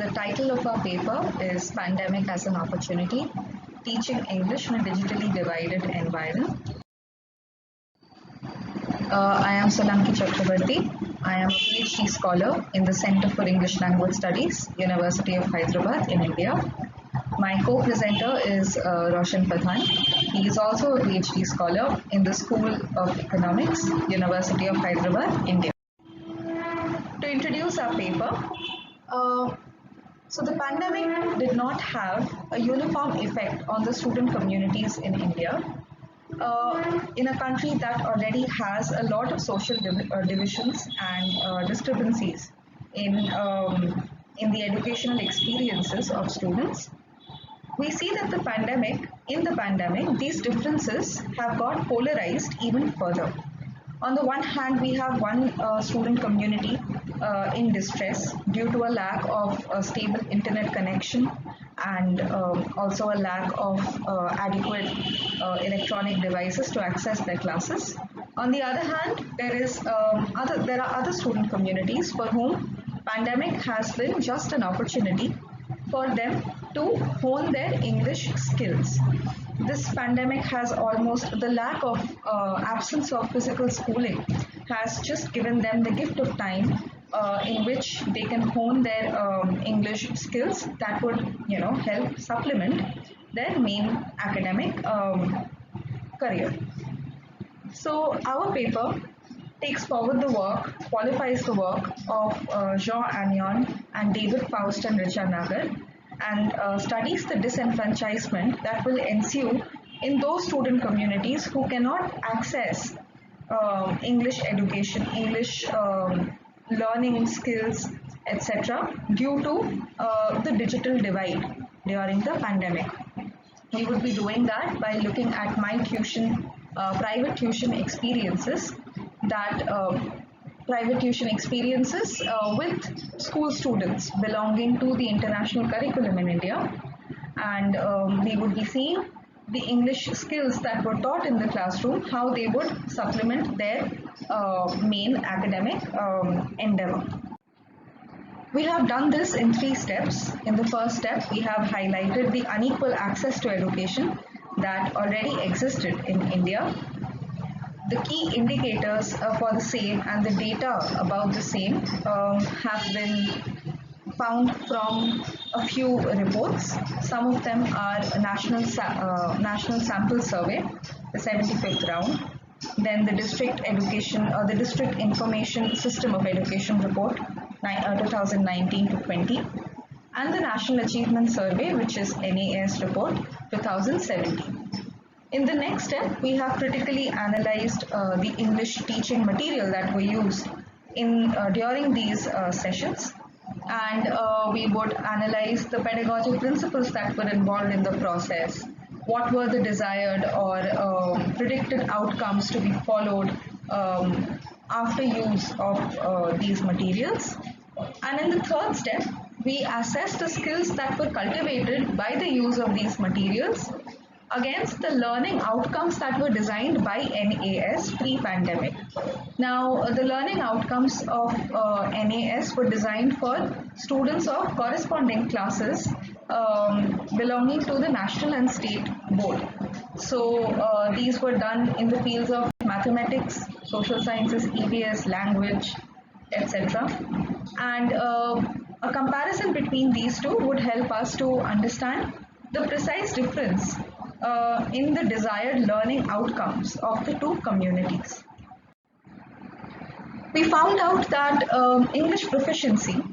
The title of our paper is Pandemic as an Opportunity, Teaching English in a Digitally Divided Environment. I am Solanki Chakrabarti. I am a PhD scholar in the Center for English Language Studies, University of Hyderabad in India. My co-presenter is Roshan Pradhan. He is also a PhD scholar in the School of Economics, University of Hyderabad, India. To introduce our paper, so the pandemic did not have a uniform effect on the student communities in India. In a country that already has a lot of social divisions and discrepancies in the educational experiences of students, we see that in the pandemic, these differences have got polarized even further. On the one hand, we have one student community in distress due to a lack of a stable internet connection and also a lack of adequate electronic devices to access their classes. On the other hand, there are other student communities for whom pandemic has been just an opportunity for them to hone their English skills. This pandemic has the absence of physical schooling has just given them the gift of time in which they can hone their English skills that would help supplement their main academic career. So our paper takes forward the work, qualifies the work of Jean Agnon and David Faust and Richa Nagar, and studies the disenfranchisement that will ensue in those student communities who cannot access English education, English learning skills, etc., due to the digital divide during the pandemic. We would be doing that by looking at my tuition, private tuition experiences with school students belonging to the international curriculum in India, and we would be seeing the English skills that were taught in the classroom, how they would supplement their main academic endeavor. We have done this in 3 steps. In the first step, we have highlighted the unequal access to education that already existed in India, the key indicators for the same and the data about the same have been found from a few reports. Some of them are a national sample survey, the 75th round, then the district information system of education report 2019 to 20, and the national achievement survey, which is NAS report 2017. In the next step, we have critically analyzed the English teaching material that were used during these sessions, and we would analyze the pedagogic principles that were involved in the process. What were the desired or predicted outcomes to be followed after use of these materials? And in the third step, we assess the skills that were cultivated by the use of these materials against the learning outcomes that were designed by NAS pre-pandemic. Now, the learning outcomes of NAS were designed for students of corresponding classes belonging to the national and state board. So, these were done in the fields of mathematics, social sciences, EVS, language, etc. And a comparison between these two would help us to understand the precise difference in the desired learning outcomes of the two communities. We found out that English proficiency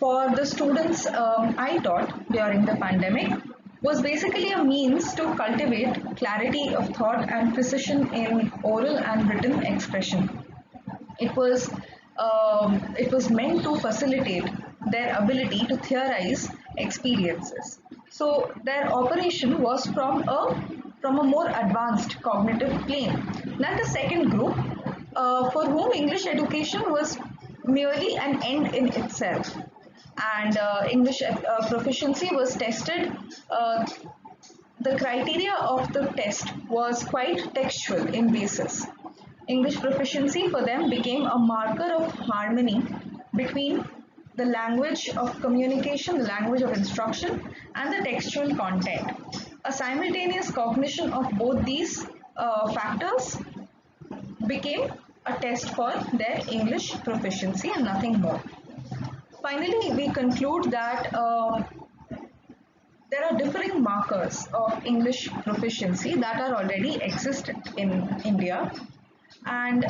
for the students I taught during the pandemic was basically a means to cultivate clarity of thought and precision in oral and written expression. It was meant to facilitate their ability to theorize experiences. So their operation was from a more advanced cognitive plane. Then the second group, for whom English education was merely an end in itself, and English proficiency was tested. The criteria of the test was quite textual in basis. English proficiency for them became a marker of harmony between the language of communication, the language of instruction, and the textual content. A simultaneous cognition of both these factors became a test for their English proficiency and nothing more. Finally, we conclude that there are differing markers of English proficiency that are already existent in India, and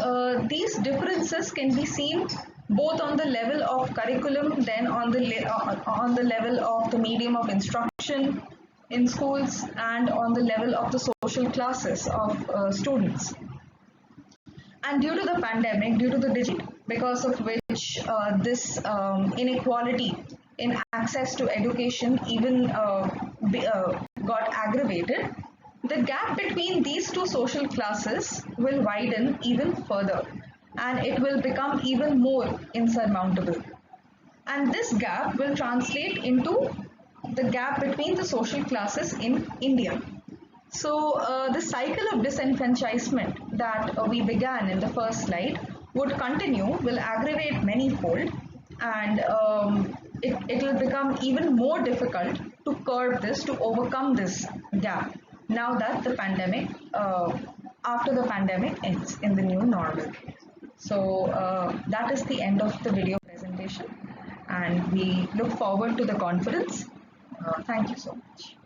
these differences can be seen both on the level of curriculum, then on on the level of the medium of instruction in schools, and on the level of the social classes of students. And due to the pandemic, due to the digital, because of which this inequality in access to education even got aggravated, the gap between these two social classes will widen even further, and it will become even more insurmountable. And this gap will translate into the gap between the social classes in India. So the cycle of disenfranchisement that we began in the first slide would continue, will aggravate manyfold, and it will become even more difficult to curb this, to overcome this gap, now that the pandemic, after the pandemic ends in the new normal. So that is the end of the video presentation, and we look forward to the conference. Thank you so much.